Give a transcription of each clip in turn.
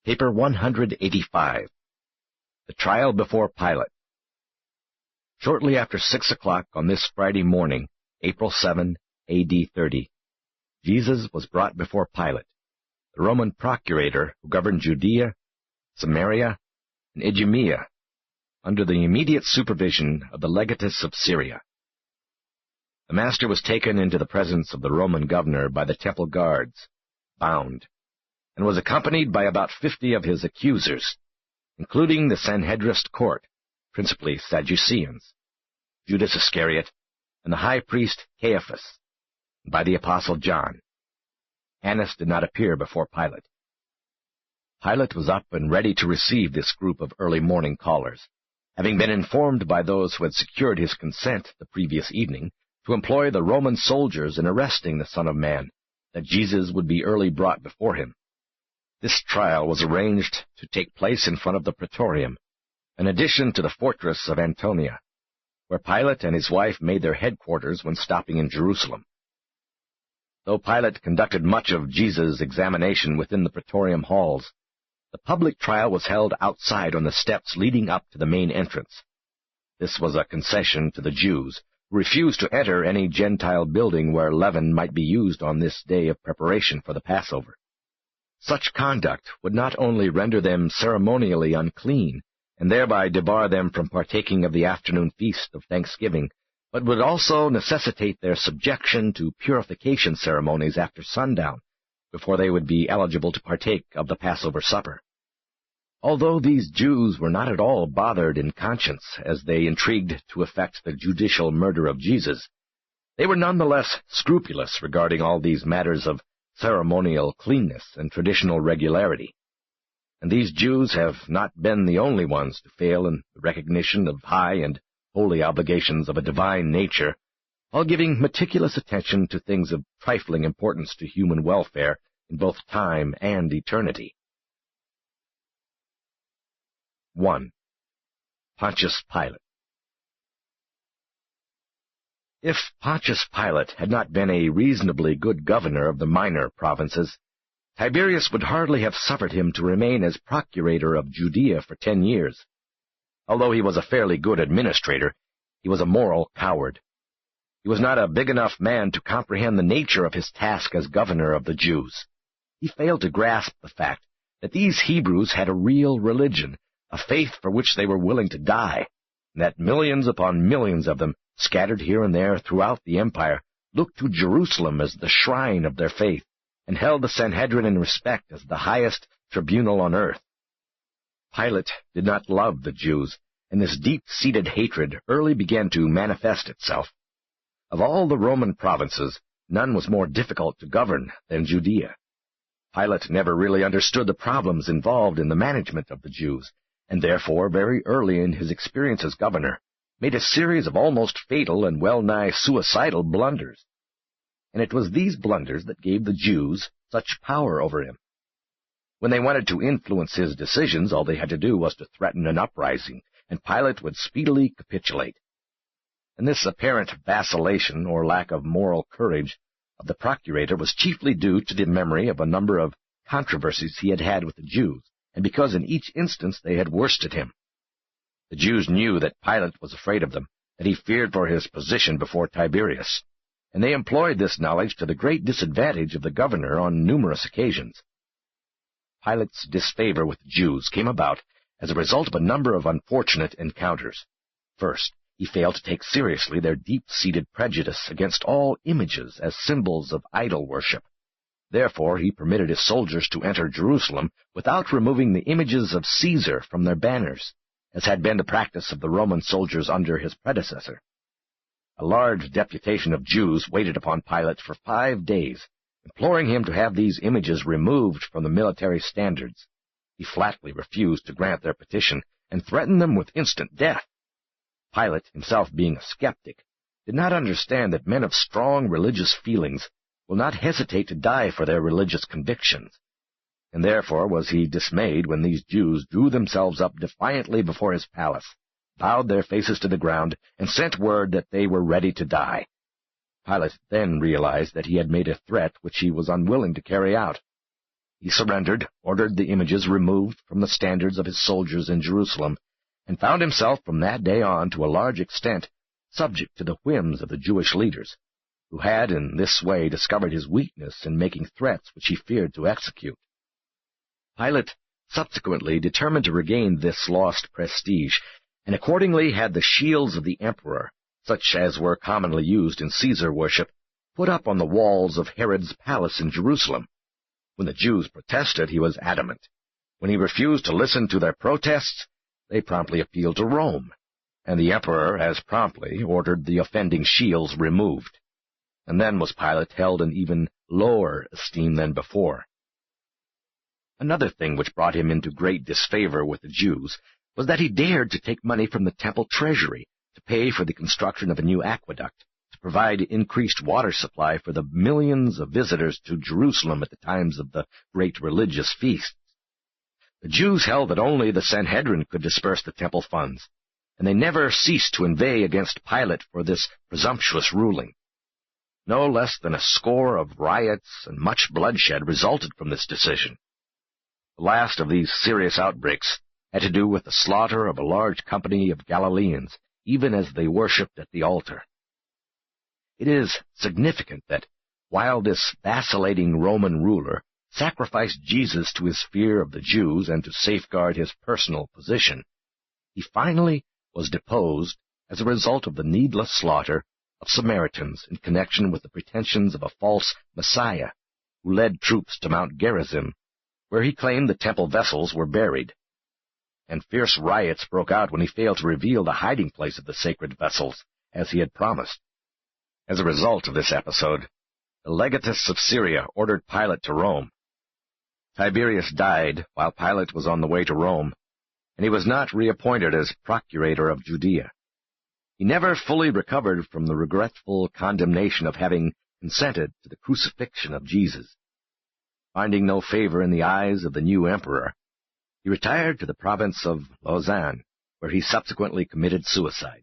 Paper 185. The Trial before Pilate. Shortly after 6 o'clock on this Friday morning, April 7, A.D. 30, Jesus was brought before Pilate, the Roman procurator who governed Judea, Samaria, and Idumea, under the immediate supervision of the legatus of Syria. The master was taken into the presence of the Roman governor by the temple guards, bound, and was accompanied by about 50 of his accusers, including the Sanhedrist court, principally Sadduceans, Judas Iscariot, and the high priest Caiaphas, and by the apostle John. Annas did not appear before Pilate. Pilate was up and ready to receive this group of early morning callers, having been informed by those who had secured his consent the previous evening to employ the Roman soldiers in arresting the Son of Man, that Jesus would be early brought before him. This trial was arranged to take place in front of the Praetorium, in addition to the fortress of Antonia, where Pilate and his wife made their headquarters when stopping in Jerusalem. Though Pilate conducted much of Jesus' examination within the Praetorium halls, the public trial was held outside on the steps leading up to the main entrance. This was a concession to the Jews, who refused to enter any Gentile building where leaven might be used on this day of preparation for the Passover. Such conduct would not only render them ceremonially unclean, and thereby debar them from partaking of the afternoon feast of thanksgiving, but would also necessitate their subjection to purification ceremonies after sundown, before they would be eligible to partake of the Passover supper. Although these Jews were not at all bothered in conscience as they intrigued to effect the judicial murder of Jesus, they were nonetheless scrupulous regarding all these matters of ceremonial cleanness and traditional regularity. And these Jews have not been the only ones to fail in the recognition of high and holy obligations of a divine nature, while giving meticulous attention to things of trifling importance to human welfare in both time and eternity. 1. Pontius Pilate. If Pontius Pilate had not been a reasonably good governor of the minor provinces, Tiberius would hardly have suffered him to remain as procurator of Judea for 10 years. Although he was a fairly good administrator, he was a moral coward. He was not a big enough man to comprehend the nature of his task as governor of the Jews. He failed to grasp the fact that these Hebrews had a real religion, a faith for which they were willing to die, and that millions upon millions of them, scattered here and there throughout the empire, looked to Jerusalem as the shrine of their faith, and held the Sanhedrin in respect as the highest tribunal on earth. Pilate did not love the Jews, and this deep-seated hatred early began to manifest itself. Of all the Roman provinces, none was more difficult to govern than Judea. Pilate never really understood the problems involved in the management of the Jews, and therefore, very early in his experience as governor, made a series of almost fatal and well-nigh suicidal blunders. And it was these blunders that gave the Jews such power over him. When they wanted to influence his decisions, all they had to do was to threaten an uprising, and Pilate would speedily capitulate. And this apparent vacillation, or lack of moral courage, of the procurator was chiefly due to the memory of a number of controversies he had had with the Jews, and because in each instance they had worsted him. The Jews knew that Pilate was afraid of them, that he feared for his position before Tiberius, and they employed this knowledge to the great disadvantage of the governor on numerous occasions. Pilate's disfavor with the Jews came about as a result of a number of unfortunate encounters. First, he failed to take seriously their deep-seated prejudice against all images as symbols of idol worship. Therefore, he permitted his soldiers to enter Jerusalem without removing the images of Caesar from their banners, as had been the practice of the Roman soldiers under his predecessor. A large deputation of Jews waited upon Pilate for 5 days, imploring him to have these images removed from the military standards. He flatly refused to grant their petition, and threatened them with instant death. Pilate, himself being a skeptic, did not understand that men of strong religious feelings will not hesitate to die for their religious convictions, and therefore was he dismayed when these Jews drew themselves up defiantly before his palace, bowed their faces to the ground, and sent word that they were ready to die. Pilate then realized that he had made a threat which he was unwilling to carry out. He surrendered, ordered the images removed from the standards of his soldiers in Jerusalem, and found himself from that day on to a large extent subject to the whims of the Jewish leaders, who had in this way discovered his weakness in making threats which he feared to execute. Pilate subsequently determined to regain this lost prestige, and accordingly had the shields of the emperor, such as were commonly used in Caesar worship, put up on the walls of Herod's palace in Jerusalem. When the Jews protested, he was adamant. When he refused to listen to their protests, they promptly appealed to Rome, and the emperor as promptly ordered the offending shields removed. And then was Pilate held in even lower esteem than before. Another thing which brought him into great disfavor with the Jews was that he dared to take money from the temple treasury to pay for the construction of a new aqueduct, to provide increased water supply for the millions of visitors to Jerusalem at the times of the great religious feasts. The Jews held that only the Sanhedrin could disperse the temple funds, and they never ceased to inveigh against Pilate for this presumptuous ruling. No less than a score of riots and much bloodshed resulted from this decision. The last of these serious outbreaks had to do with the slaughter of a large company of Galileans, even as they worshipped at the altar. It is significant that, while this vacillating Roman ruler sacrificed Jesus to his fear of the Jews and to safeguard his personal position, he finally was deposed as a result of the needless slaughter of Samaritans in connection with the pretensions of a false Messiah, who led troops to Mount Gerizim, where he claimed the temple vessels were buried. And fierce riots broke out when he failed to reveal the hiding place of the sacred vessels, as he had promised. As a result of this episode, the legatus of Syria ordered Pilate to Rome. Tiberius died while Pilate was on the way to Rome, and he was not reappointed as procurator of Judea. He never fully recovered from the regretful condemnation of having consented to the crucifixion of Jesus. Finding no favor in the eyes of the new emperor, he retired to the province of Lausanne, where he subsequently committed suicide.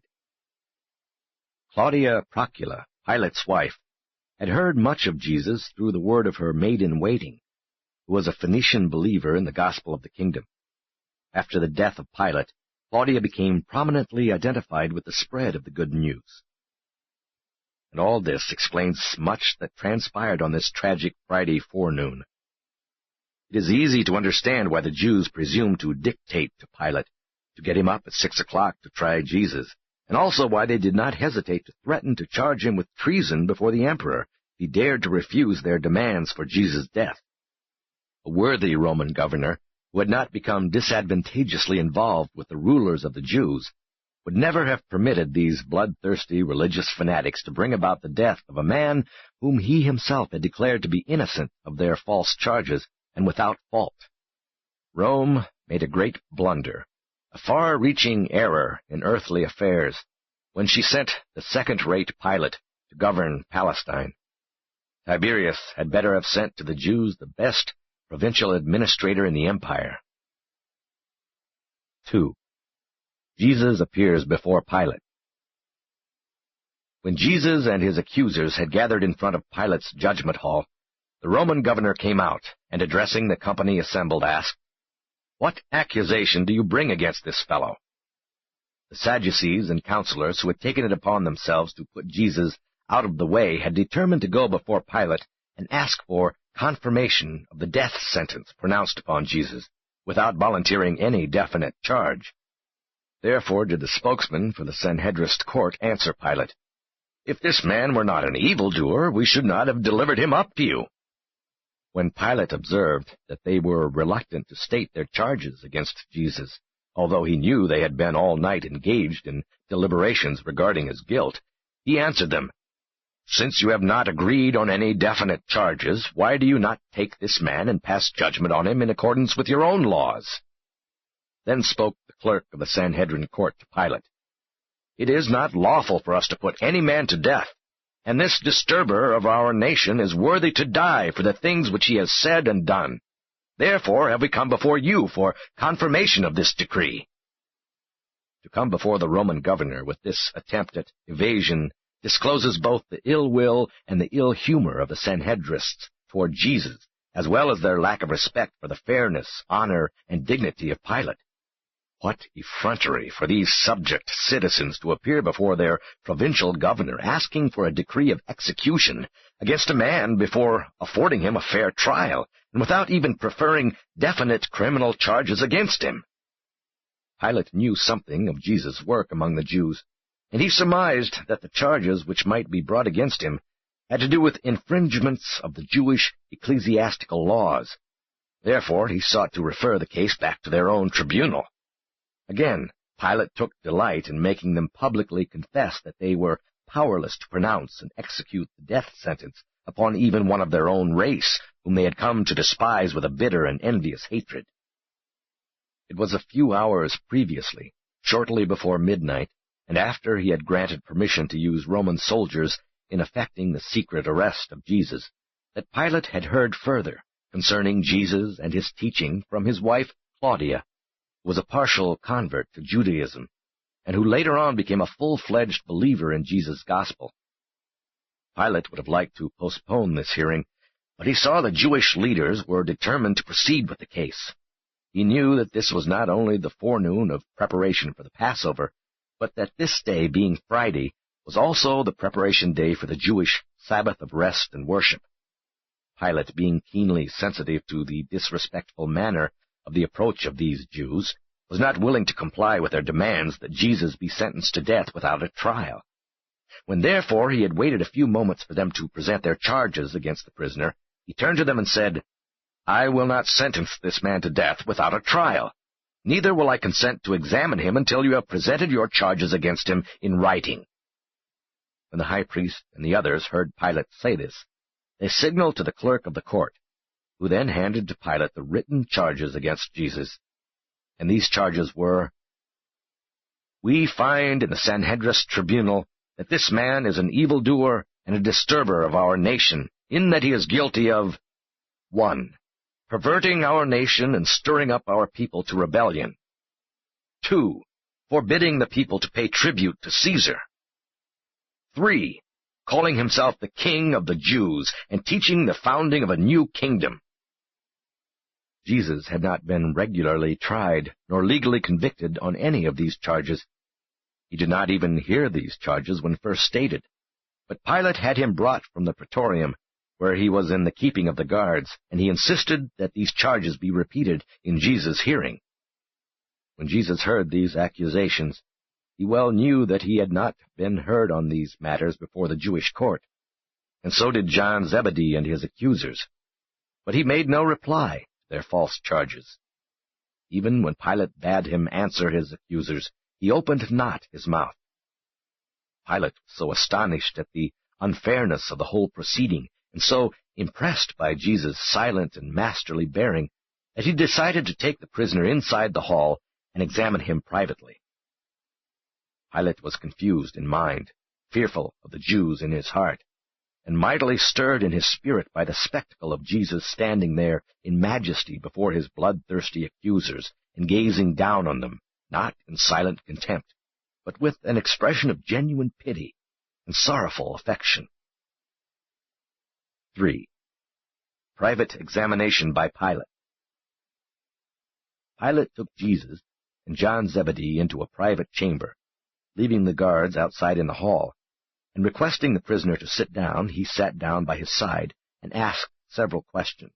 Claudia Procula, Pilate's wife, had heard much of Jesus through the word of her maid-in-waiting, who was a Phoenician believer in the gospel of the kingdom. After the death of Pilate, Claudia became prominently identified with the spread of the good news. And all this explains much that transpired on this tragic Friday forenoon. It is easy to understand why the Jews presumed to dictate to Pilate to get him up at 6 o'clock to try Jesus, and also why they did not hesitate to threaten to charge him with treason before the emperor if he dared to refuse their demands for Jesus' death. A worthy Roman governor, who had not become disadvantageously involved with the rulers of the Jews, would never have permitted these bloodthirsty religious fanatics to bring about the death of a man whom he himself had declared to be innocent of their false charges and without fault. Rome made a great blunder, a far-reaching error in earthly affairs, when she sent the second-rate Pilate to govern Palestine. Tiberius had better have sent to the Jews the best provincial administrator in the empire. 2. Jesus appears before Pilate. When Jesus and his accusers had gathered in front of Pilate's judgment hall, the Roman governor came out, and addressing the company assembled, asked, "What accusation do you bring against this fellow?" The Sadducees and counselors who had taken it upon themselves to put Jesus out of the way had determined to go before Pilate and ask for confirmation of the death sentence pronounced upon Jesus, without volunteering any definite charge. Therefore did the spokesman for the Sanhedrist court answer Pilate, "If this man were not an evildoer, we should not have delivered him up to you." When Pilate observed that they were reluctant to state their charges against Jesus, although he knew they had been all night engaged in deliberations regarding his guilt, he answered them, "Since you have not agreed on any definite charges, why do you not take this man and pass judgment on him in accordance with your own laws?" Then spoke the clerk of the Sanhedrin court to Pilate, "It is not lawful for us to put any man to death, and this disturber of our nation is worthy to die for the things which he has said and done. Therefore have we come before you for confirmation of this decree." To come before the Roman governor with this attempt at evasion discloses both the ill will and the ill humor of the Sanhedrists toward Jesus, as well as their lack of respect for the fairness, honor, and dignity of Pilate. What effrontery for these subject citizens to appear before their provincial governor asking for a decree of execution against a man before affording him a fair trial, and without even preferring definite criminal charges against him. Pilate knew something of Jesus' work among the Jews, and he surmised that the charges which might be brought against him had to do with infringements of the Jewish ecclesiastical laws. Therefore he sought to refer the case back to their own tribunal. Again, Pilate took delight in making them publicly confess that they were powerless to pronounce and execute the death sentence upon even one of their own race, whom they had come to despise with a bitter and envious hatred. It was a few hours previously, shortly before midnight, and after he had granted permission to use Roman soldiers in effecting the secret arrest of Jesus, that Pilate had heard further concerning Jesus and his teaching from his wife Claudia, who was a partial convert to Judaism, and who later on became a full-fledged believer in Jesus' gospel. Pilate would have liked to postpone this hearing, but he saw the Jewish leaders were determined to proceed with the case. He knew that this was not only the forenoon of preparation for the Passover, but that this day, being Friday, was also the preparation day for the Jewish Sabbath of rest and worship. Pilate, being keenly sensitive to the disrespectful manner of the approach of these Jews, was not willing to comply with their demands that Jesus be sentenced to death without a trial. When therefore he had waited a few moments for them to present their charges against the prisoner, he turned to them and said, "I will not sentence this man to death without a trial. Neither will I consent to examine him until you have presented your charges against him in writing." When the high priest and the others heard Pilate say this, they signaled to the clerk of the court, who then handed to Pilate the written charges against Jesus. And these charges were, "We find in the Sanhedrin tribunal that this man is an evildoer and a disturber of our nation, in that he is guilty of 1. Perverting our nation and stirring up our people to rebellion. 2. Forbidding the people to pay tribute to Caesar. 3. Calling himself the King of the Jews and teaching the founding of a new kingdom." Jesus had not been regularly tried nor legally convicted on any of these charges. He did not even hear these charges when first stated, but Pilate had him brought from the praetorium, where he was in the keeping of the guards, and he insisted that these charges be repeated in Jesus' hearing. When Jesus heard these accusations, he well knew that he had not been heard on these matters before the Jewish court, and so did John Zebedee and his accusers. But he made no reply to their false charges. Even when Pilate bade him answer his accusers, he opened not his mouth. Pilate was so astonished at the unfairness of the whole proceeding, and so impressed by Jesus' silent and masterly bearing, that he decided to take the prisoner inside the hall and examine him privately. Pilate was confused in mind, fearful of the Jews in his heart, and mightily stirred in his spirit by the spectacle of Jesus standing there in majesty before his bloodthirsty accusers, and gazing down on them, not in silent contempt, but with an expression of genuine pity and sorrowful affection. 3. Private examination by Pilate. Pilate took Jesus and John Zebedee into a private chamber, leaving the guards outside in the hall, and requesting the prisoner to sit down, he sat down by his side and asked several questions.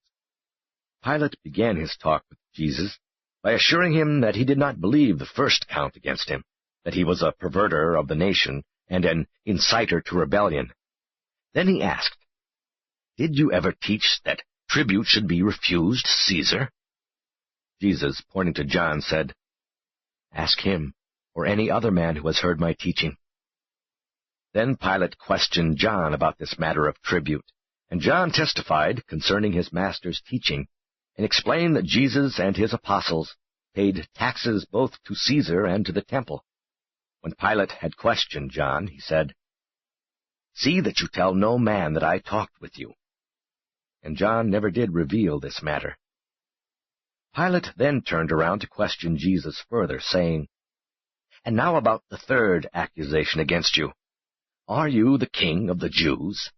Pilate began his talk with Jesus by assuring him that he did not believe the first count against him, that he was a perverter of the nation and an inciter to rebellion. Then he asked, "Did you ever teach that tribute should be refused Caesar?" Jesus, pointing to John, said, "Ask him, or any other man who has heard my teaching." Then Pilate questioned John about this matter of tribute, and John testified concerning his master's teaching, and explained that Jesus and his apostles paid taxes both to Caesar and to the temple. When Pilate had questioned John, he said, "See that you tell no man that I talked with you." And John never did reveal this matter. Pilate then turned around to question Jesus further, saying, "And now about the third accusation against you. Are you the King of the Jews?"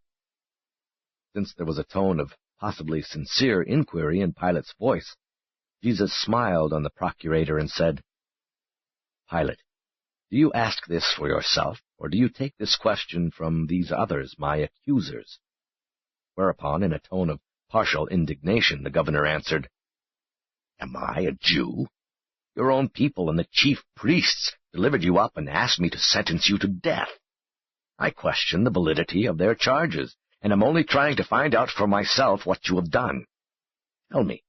Since there was a tone of possibly sincere inquiry in Pilate's voice, Jesus smiled on the procurator and said, "Pilate, do you ask this for yourself, or do you take this question from these others, my accusers?" Whereupon, in a tone of partial indignation, the governor answered, "Am I a Jew? Your own people and the chief priests delivered you up and asked me to sentence you to death. I question the validity of their charges, and am only trying to find out for myself what you have done. Tell me,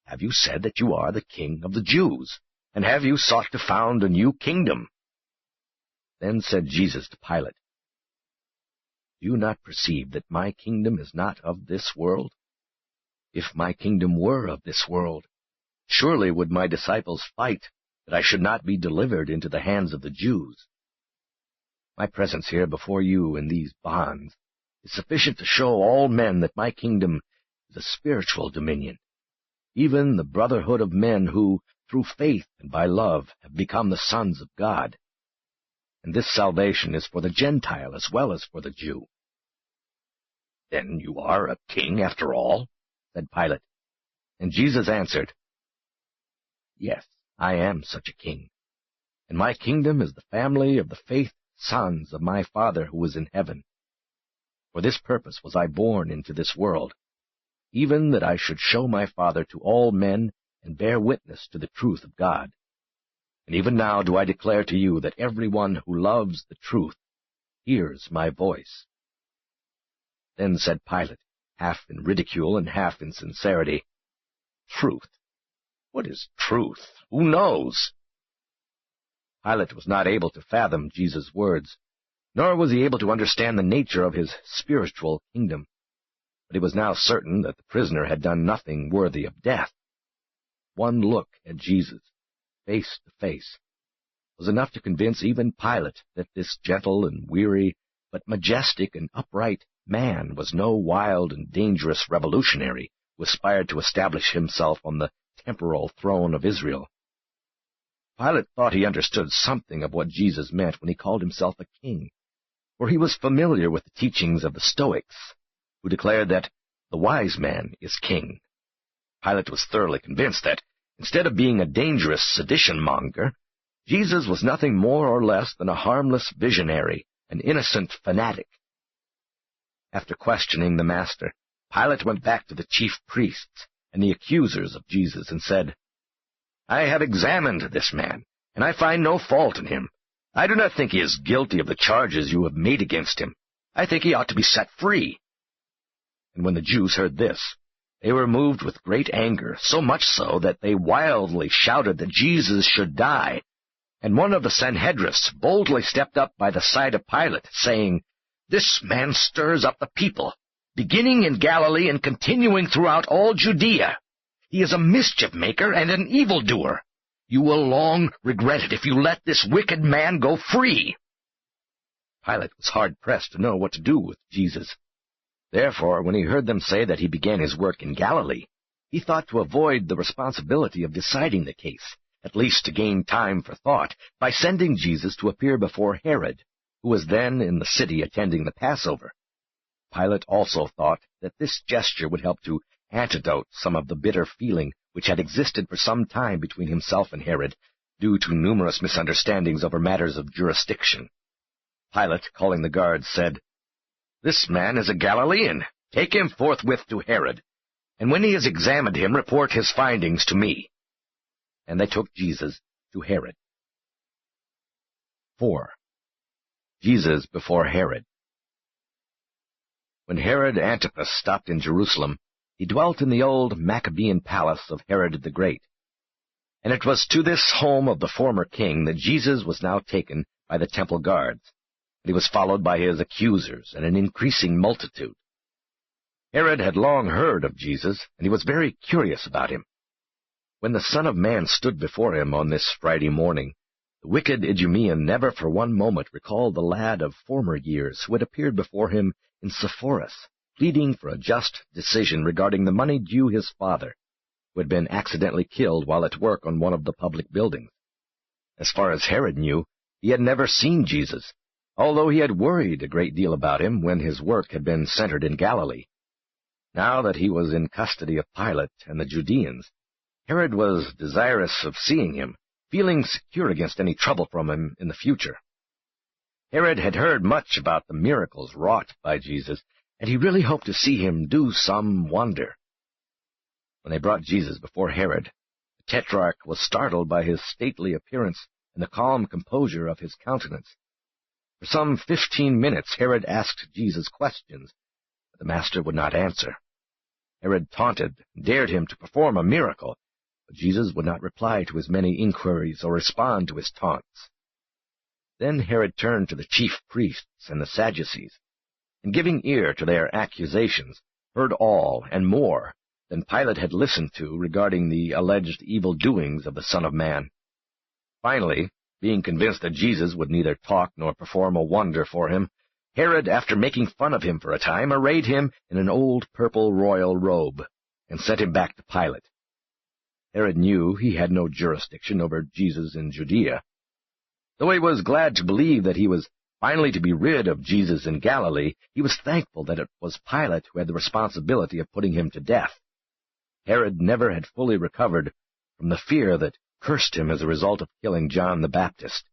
have you said that you are the king of the Jews, and have you sought to found a new kingdom?" Then said Jesus to Pilate, "Do you not perceive that my kingdom is not of this world? If my kingdom were of this world, surely would my disciples fight that I should not be delivered into the hands of the Jews. My presence here before you in these bonds is sufficient to show all men that my kingdom is a spiritual dominion, even the brotherhood of men who, through faith and by love, have become the sons of God. And this salvation is for the Gentile as well as for the Jew." "Then you are a king after all?" said Pilate. And Jesus answered, "Yes, I am such a king, and my kingdom is the family of the faithful sons of my Father who is in heaven. For this purpose was I born into this world, even that I should show my Father to all men and bear witness to the truth of God. And even now do I declare to you that everyone who loves the truth hears my voice." Then said Pilate, half in ridicule and half in sincerity, "Truth? What is truth? Who knows?" Pilate was not able to fathom Jesus' words, nor was he able to understand the nature of his spiritual kingdom. But he was now certain that the prisoner had done nothing worthy of death. One look at Jesus, face to face, was enough to convince even Pilate that this gentle and weary, but majestic and upright man was no wild and dangerous revolutionary who aspired to establish himself on the temporal throne of Israel. Pilate thought he understood something of what Jesus meant when he called himself a king, for he was familiar with the teachings of the Stoics, who declared that the wise man is king. Pilate was thoroughly convinced that, instead of being a dangerous sedition-monger, Jesus was nothing more or less than a harmless visionary, an innocent fanatic. After questioning the master, Pilate went back to the chief priests and the accusers of Jesus and said, "I have examined this man, and I find no fault in him. I do not think he is guilty of the charges you have made against him. I think he ought to be set free." And when the Jews heard this, they were moved with great anger, so much so that they wildly shouted that Jesus should die. And one of the Sanhedrists boldly stepped up by the side of Pilate, saying, "This man stirs up the people, beginning in Galilee and continuing throughout all Judea. He is a mischief-maker and an evildoer. You will long regret it if you let this wicked man go free." Pilate was hard-pressed to know what to do with Jesus. Therefore, when he heard them say that he began his work in Galilee, he thought to avoid the responsibility of deciding the case, at least to gain time for thought, by sending Jesus to appear before Herod, who was then in the city attending the Passover. Pilate also thought that this gesture would help to antidote some of the bitter feeling which had existed for some time between himself and Herod, due to numerous misunderstandings over matters of jurisdiction. Pilate, calling the guards, said, "This man is a Galilean. Take him forthwith to Herod, and when he has examined him, report his findings to me." And they took Jesus to Herod. 4. Jesus before Herod. When Herod Antipas stopped in Jerusalem, he dwelt in the old Maccabean palace of Herod the Great. And it was to this home of the former king that Jesus was now taken by the temple guards, and he was followed by his accusers and an increasing multitude. Herod had long heard of Jesus, and he was very curious about him. When the Son of Man stood before him on this Friday morning, the wicked Idumean never for one moment recalled the lad of former years who had appeared before him in Sepphoris, pleading for a just decision regarding the money due his father, who had been accidentally killed while at work on one of the public buildings. As far as Herod knew, he had never seen Jesus, although he had worried a great deal about him when his work had been centered in Galilee. Now that he was in custody of Pilate and the Judeans, Herod was desirous of seeing him, feeling secure against any trouble from him in the future. Herod had heard much about the miracles wrought by Jesus, and he really hoped to see him do some wonder. When they brought Jesus before Herod, the Tetrarch was startled by his stately appearance and the calm composure of his countenance. For some 15 minutes Herod asked Jesus questions, but the master would not answer. Herod taunted and dared him to perform a miracle, but Jesus would not reply to his many inquiries or respond to his taunts. Then Herod turned to the chief priests and the Sadducees, and giving ear to their accusations, heard all and more than Pilate had listened to regarding the alleged evil doings of the Son of Man. Finally, being convinced that Jesus would neither talk nor perform a wonder for him, Herod, after making fun of him for a time, arrayed him in an old purple royal robe, and sent him back to Pilate. Herod knew he had no jurisdiction over Jesus in Judea. Though he was glad to believe that he was finally to be rid of Jesus in Galilee, he was thankful that it was Pilate who had the responsibility of putting him to death. Herod never had fully recovered from the fear that cursed him as a result of killing John the Baptist.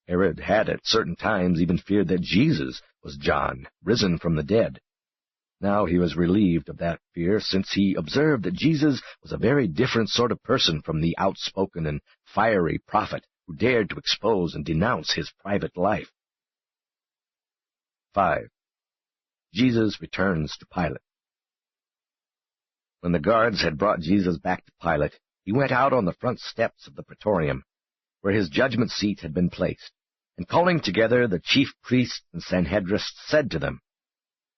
Herod had at certain times even feared that Jesus was John, risen from the dead. Now he was relieved of that fear, since he observed that Jesus was a very different sort of person from the outspoken and fiery prophet who dared to expose and denounce his private life. 5. Jesus returns to Pilate. When the guards had brought Jesus back to Pilate, he went out on the front steps of the praetorium, where his judgment seat had been placed, and calling together the chief priests and Sanhedrists, said to them,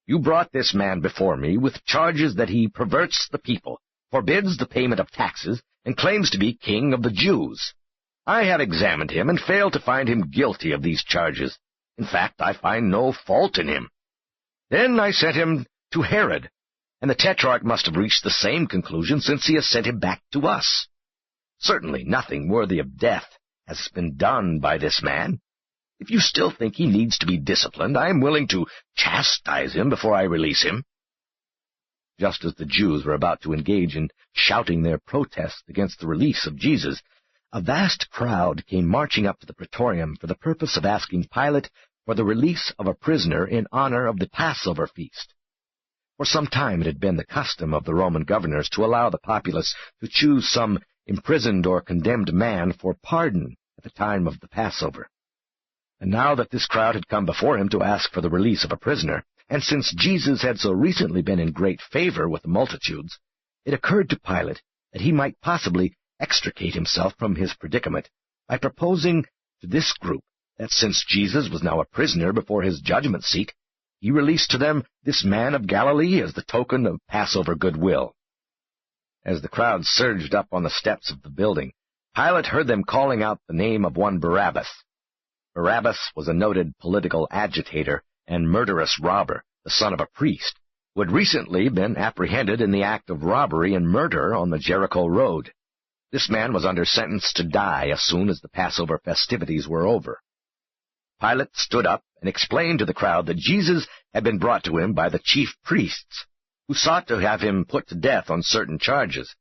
"You brought this man before me with charges that he perverts the people, forbids the payment of taxes, and claims to be king of the Jews. I have examined him and failed to find him guilty of these charges. In fact, I find no fault in him. Then I sent him to Herod, and the Tetrarch must have reached the same conclusion, since he has sent him back to us. Certainly nothing worthy of death has been done by this man. If you still think he needs to be disciplined, I am willing to chastise him before I release him." Just as the Jews were about to engage in shouting their protest against the release of Jesus, a vast crowd came marching up to the praetorium for the purpose of asking Pilate for the release of a prisoner in honor of the Passover feast. For some time it had been the custom of the Roman governors to allow the populace to choose some imprisoned or condemned man for pardon at the time of the Passover. And now that this crowd had come before him to ask for the release of a prisoner, and since Jesus had so recently been in great favor with the multitudes, it occurred to Pilate that he might possibly extricate himself from his predicament by proposing to this group that since Jesus was now a prisoner before his judgment seat, he released to them this man of Galilee as the token of Passover goodwill. As the crowd surged up on the steps of the building, Pilate heard them calling out the name of one Barabbas. Barabbas was a noted political agitator and murderous robber, the son of a priest, who had recently been apprehended in the act of robbery and murder on the Jericho road. This man was under sentence to die as soon as the Passover festivities were over. Pilate stood up and explained to the crowd that Jesus had been brought to him by the chief priests, who sought to have him put to death on certain charges,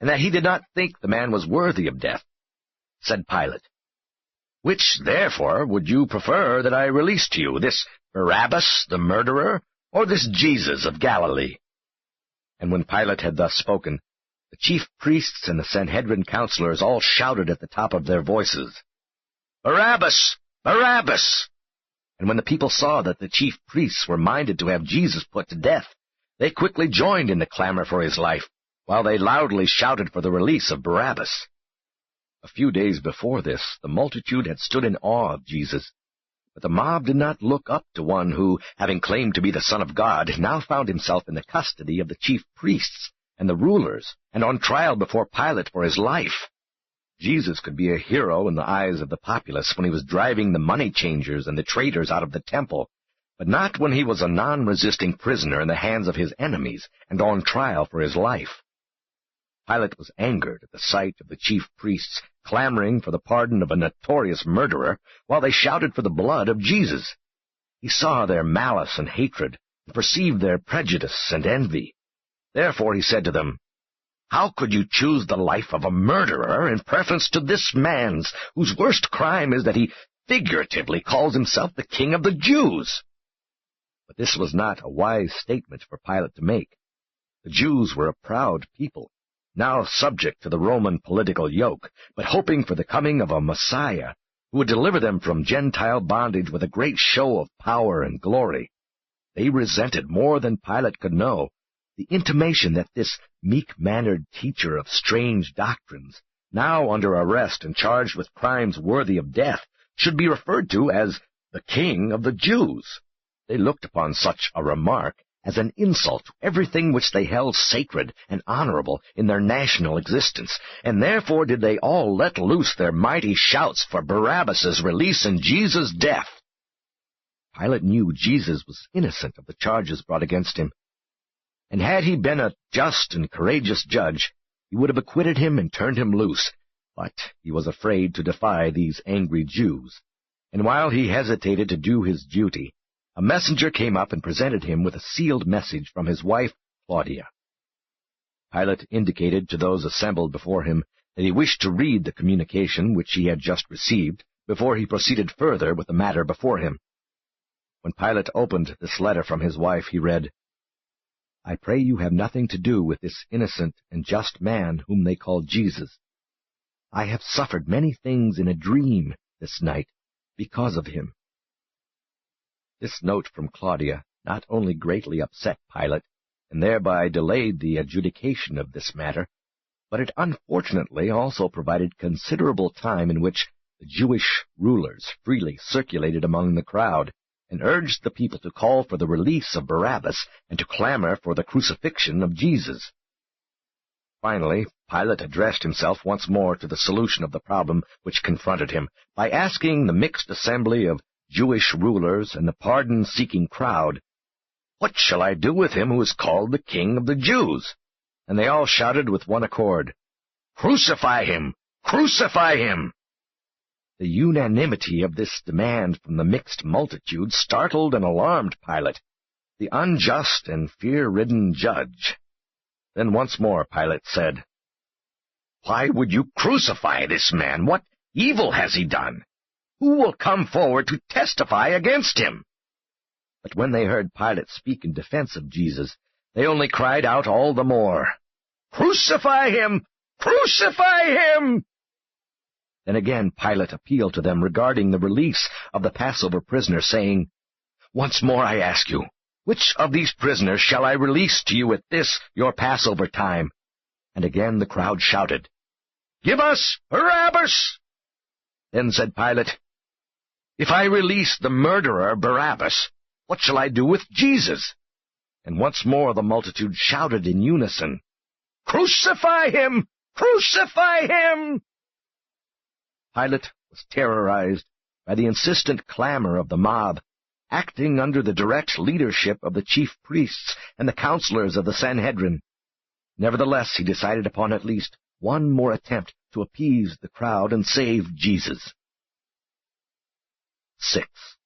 and that he did not think the man was worthy of death. Said Pilate, "Which, therefore, would you prefer that I release to you, this Barabbas, the murderer, or this Jesus of Galilee?" And when Pilate had thus spoken, the chief priests and the Sanhedrin counselors all shouted at the top of their voices, "Barabbas! Barabbas!" And when the people saw that the chief priests were minded to have Jesus put to death, they quickly joined in the clamor for his life, while they loudly shouted for the release of Barabbas. A few days before this, the multitude had stood in awe of Jesus, but the mob did not look up to one who, having claimed to be the Son of God, now found himself in the custody of the chief priests and the rulers, and on trial before Pilate for his life. Jesus could be a hero in the eyes of the populace when he was driving the money-changers and the traders out of the temple, but not when he was a non-resisting prisoner in the hands of his enemies and on trial for his life. Pilate was angered at the sight of the chief priests clamoring for the pardon of a notorious murderer while they shouted for the blood of Jesus. He saw their malice and hatred and perceived their prejudice and envy. Therefore he said to them, "How could you choose the life of a murderer in preference to this man's, whose worst crime is that he figuratively calls himself the King of the Jews?" But this was not a wise statement for Pilate to make. The Jews were a proud people, now subject to the Roman political yoke, but hoping for the coming of a Messiah who would deliver them from Gentile bondage with a great show of power and glory. They resented more than Pilate could know the intimation that this meek-mannered teacher of strange doctrines, now under arrest and charged with crimes worthy of death, should be referred to as the King of the Jews. They looked upon such a remark as an insult to everything which they held sacred and honorable in their national existence, and therefore did they all let loose their mighty shouts for Barabbas's release and Jesus' death. Pilate knew Jesus was innocent of the charges brought against him, and had he been a just and courageous judge, he would have acquitted him and turned him loose, but he was afraid to defy these angry Jews, and while he hesitated to do his duty, a messenger came up and presented him with a sealed message from his wife, Claudia. Pilate indicated to those assembled before him that he wished to read the communication which he had just received before he proceeded further with the matter before him. When Pilate opened this letter from his wife, he read, "I pray you have nothing to do with this innocent and just man whom they call Jesus. I have suffered many things in a dream this night because of him." This note from Claudia not only greatly upset Pilate, and thereby delayed the adjudication of this matter, but it unfortunately also provided considerable time in which the Jewish rulers freely circulated among the crowd, and urged the people to call for the release of Barabbas and to clamor for the crucifixion of Jesus. Finally, Pilate addressed himself once more to the solution of the problem which confronted him, by asking the mixed assembly of Jewish rulers and the pardon-seeking crowd, "What shall I do with him who is called the King of the Jews?" And they all shouted with one accord, "Crucify him! Crucify him!" The unanimity of this demand from the mixed multitude startled and alarmed Pilate, the unjust and fear-ridden judge. Then once more Pilate said, "Why would you crucify this man? What evil has he done? Who will come forward to testify against him?" But when they heard Pilate speak in defense of Jesus, they only cried out all the more, "Crucify him! Crucify him!" Then again Pilate appealed to them regarding the release of the Passover prisoner, saying, "Once more I ask you, which of these prisoners shall I release to you at this your Passover time?" And again the crowd shouted, "Give us Barabbas!" Then said Pilate, "If I release the murderer Barabbas, what shall I do with Jesus?" And once more the multitude shouted in unison, "Crucify him! Crucify him!" Pilate was terrorized by the insistent clamor of the mob, acting under the direct leadership of the chief priests and the counselors of the Sanhedrin. Nevertheless, he decided upon at least one more attempt to appease the crowd and save Jesus. 6.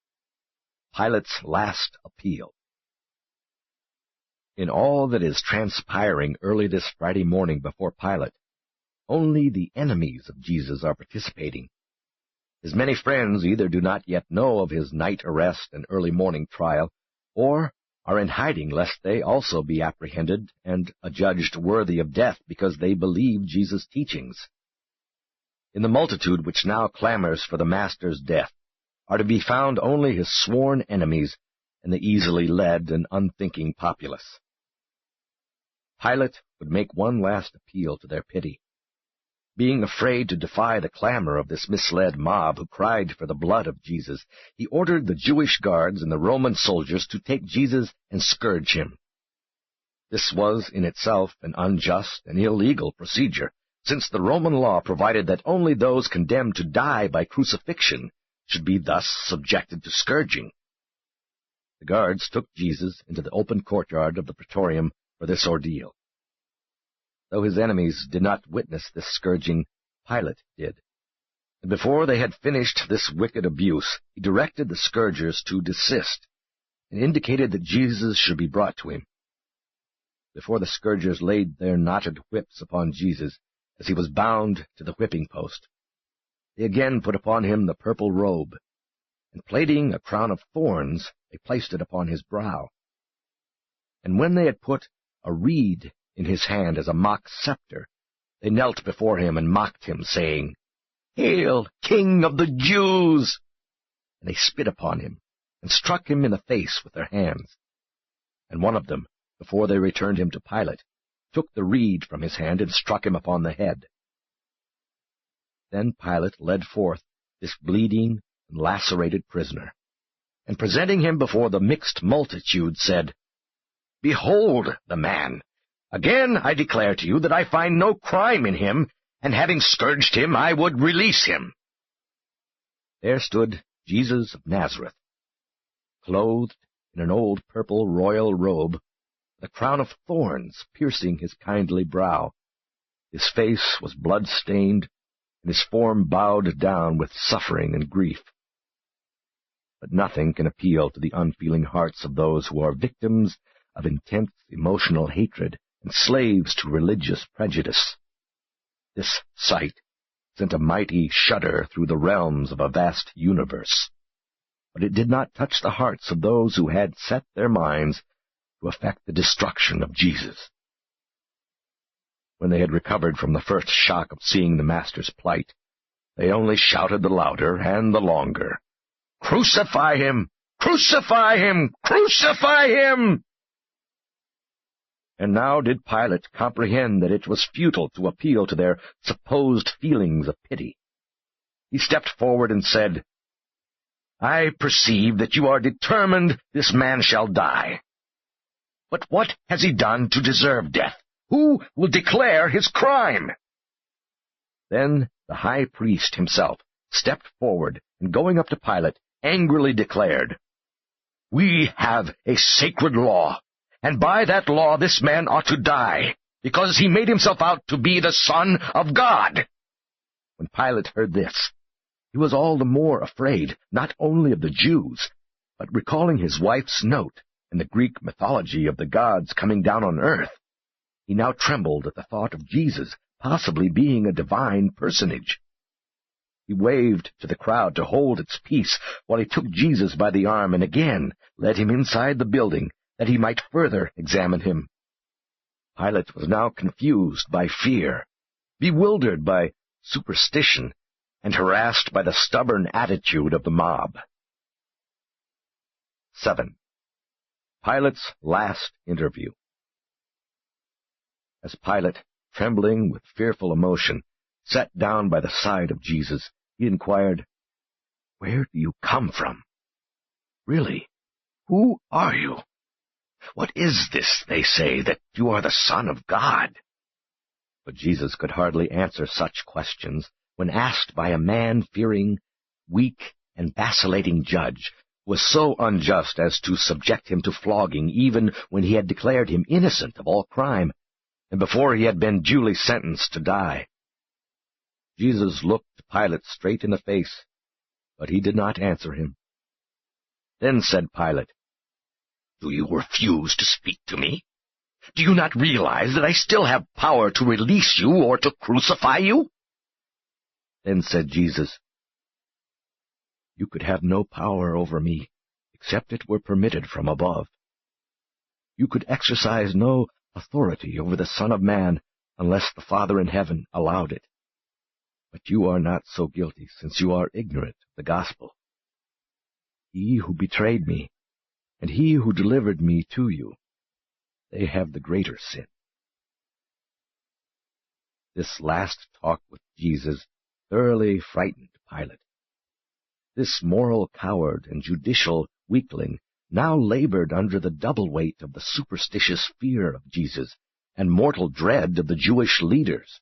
Pilate's last appeal. In all that is transpiring early this Friday morning before Pilate, only the enemies of Jesus are participating. His many friends either do not yet know of his night arrest and early morning trial, or are in hiding lest they also be apprehended and adjudged worthy of death because they believe Jesus' teachings. In the multitude which now clamors for the Master's death are to be found only his sworn enemies and the easily led and unthinking populace. Pilate would make one last appeal to their pity. Being afraid to defy the clamor of this misled mob who cried for the blood of Jesus, he ordered the Jewish guards and the Roman soldiers to take Jesus and scourge him. This was in itself an unjust and illegal procedure, since the Roman law provided that only those condemned to die by crucifixion should be thus subjected to scourging. The guards took Jesus into the open courtyard of the praetorium for this ordeal. Though his enemies did not witness this scourging, Pilate did. And before they had finished this wicked abuse, he directed the scourgers to desist, and indicated that Jesus should be brought to him. before the scourgers laid their knotted whips upon Jesus as he was bound to the whipping post. They again put upon him the purple robe, and plaiting a crown of thorns, they placed it upon his brow. And when they had put a reed in his hand as a mock scepter, they knelt before him and mocked him, saying, "Hail, King of the Jews!" And they spit upon him, and struck him in the face with their hands. And one of them, before they returned him to Pilate, took the reed from his hand and struck him upon the head. Then Pilate led forth this bleeding and lacerated prisoner, and presenting him before the mixed multitude, said, "Behold the man! Again I declare to you that I find no crime in him, and having scourged him, I would release him." There stood Jesus of Nazareth, clothed in an old purple royal robe, with a crown of thorns piercing his kindly brow. His face was blood-stained, and his form bowed down with suffering and grief. But nothing can appeal to the unfeeling hearts of those who are victims of intense emotional hatred and slaves to religious prejudice. This sight sent a mighty shudder through the realms of a vast universe, but it did not touch the hearts of those who had set their minds to effect the destruction of Jesus. When they had recovered from the first shock of seeing the Master's plight, they only shouted the louder and the longer, "Crucify him! Crucify him! Crucify him!" And now did Pilate comprehend that it was futile to appeal to their supposed feelings of pity. He stepped forward and said, "I perceive that you are determined this man shall die. But what has he done to deserve death? Who will declare his crime?" Then the high priest himself stepped forward, and going up to Pilate, angrily declared, "We have a sacred law, and by that law this man ought to die, because he made himself out to be the Son of God." When Pilate heard this, he was all the more afraid, not only of the Jews, but recalling his wife's note and the Greek mythology of the gods coming down on earth, he now trembled at the thought of Jesus possibly being a divine personage. He waved to the crowd to hold its peace while he took Jesus by the arm and again led him inside the building that he might further examine him. Pilate was now confused by fear, bewildered by superstition, and harassed by the stubborn attitude of the mob. 7. Pilate's last interview. As Pilate, trembling with fearful emotion, sat down by the side of Jesus, he inquired, "Where do you come from? Really, who are you? What is this they say, that you are the Son of God?" But Jesus could hardly answer such questions when asked by a man-fearing, weak, and vacillating judge, who was so unjust as to subject him to flogging even when he had declared him innocent of all crime, and before he had been duly sentenced to die. Jesus looked Pilate straight in the face, but he did not answer him. Then said Pilate, "Do you refuse to speak to me? Do you not realize that I still have power to release you or to crucify you?" Then said Jesus, "You could have no power over me, except it were permitted from above. You could exercise no authority over the Son of Man, unless the Father in heaven allowed it. But you are not so guilty, since you are ignorant of the gospel. He who betrayed me, and he who delivered me to you, they have the greater sin." This last talk with Jesus thoroughly frightened Pilate. This moral coward and judicial weakling now labored under the double weight of the superstitious fear of Jesus and mortal dread of the Jewish leaders.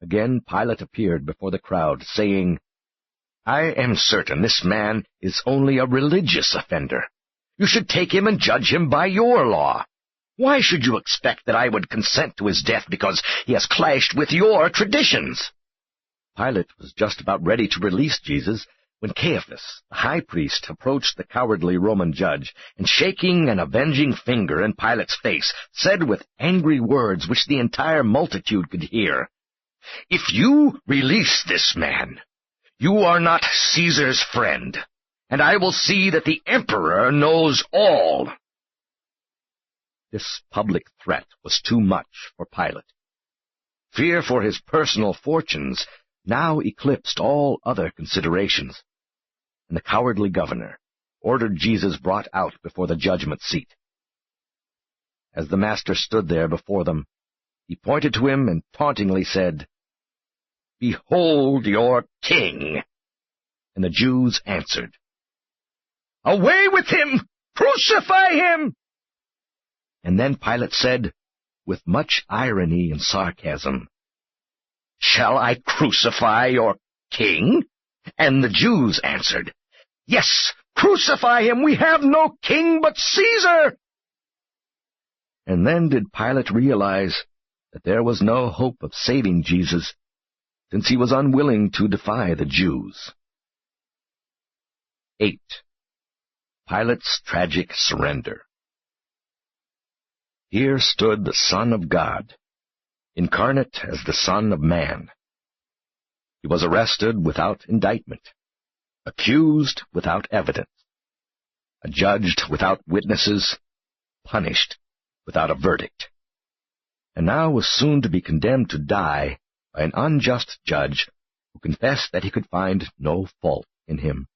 Again Pilate appeared before the crowd, saying, "I am certain this man is only a religious offender. You should take him and judge him by your law. Why should you expect that I would consent to his death because he has clashed with your traditions?" Pilate was just about ready to release Jesus When Caiaphas, the high priest, approached the cowardly Roman judge, and shaking an avenging finger in Pilate's face, said with angry words which the entire multitude could hear, "If you release this man, you are not Caesar's friend, and I will see that the emperor knows all." This public threat was too much for Pilate. Fear for his personal fortunes now eclipsed all other considerations, and the cowardly governor ordered Jesus brought out before the judgment seat. As the master stood there before them, he pointed to him and tauntingly said, "Behold your king!" And the Jews answered, "Away with him! Crucify him!" And then Pilate said, with much irony and sarcasm, "Shall I crucify your king?" And the Jews answered, "Yes, crucify him! We have no king but Caesar!" And then did Pilate realize that there was no hope of saving Jesus, since he was unwilling to defy the Jews. 8. Pilate's tragic surrender. Here stood the Son of God, incarnate as the Son of Man. He was arrested without indictment, accused without evidence, adjudged without witnesses, punished without a verdict, and now was soon to be condemned to die by an unjust judge who confessed that he could find no fault in him.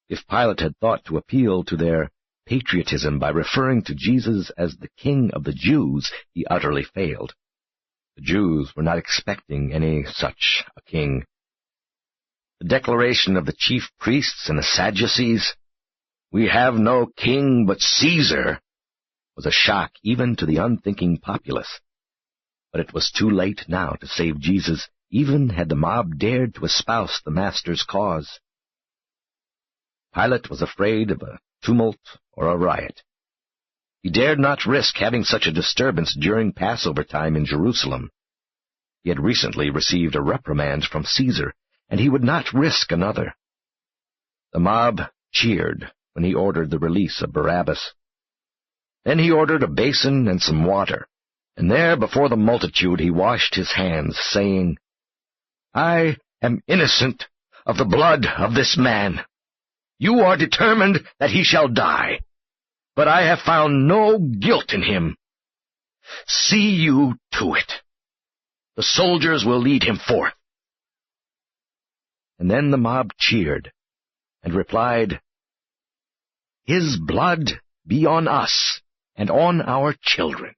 If Pilate had thought to appeal to their patriotism by referring to Jesus as the King of the Jews, he utterly failed. The Jews were not expecting any such a king. The declaration of the chief priests and the Sadducees, "We have no king but Caesar," was a shock even to the unthinking populace. But it was too late now to save Jesus, even had the mob dared to espouse the Master's cause. Pilate was afraid of a tumult or a riot. He dared not risk having such a disturbance during Passover time in Jerusalem. He had recently received a reprimand from Caesar, and he would not risk another. The mob cheered when he ordered the release of Barabbas. Then he ordered a basin and some water, and there before the multitude he washed his hands, saying, "I am innocent of the blood of this man. You are determined that he shall die, but I have found no guilt in him. See you to it. The soldiers will lead him forth." And then the mob cheered and replied, "His blood be on us and on our children."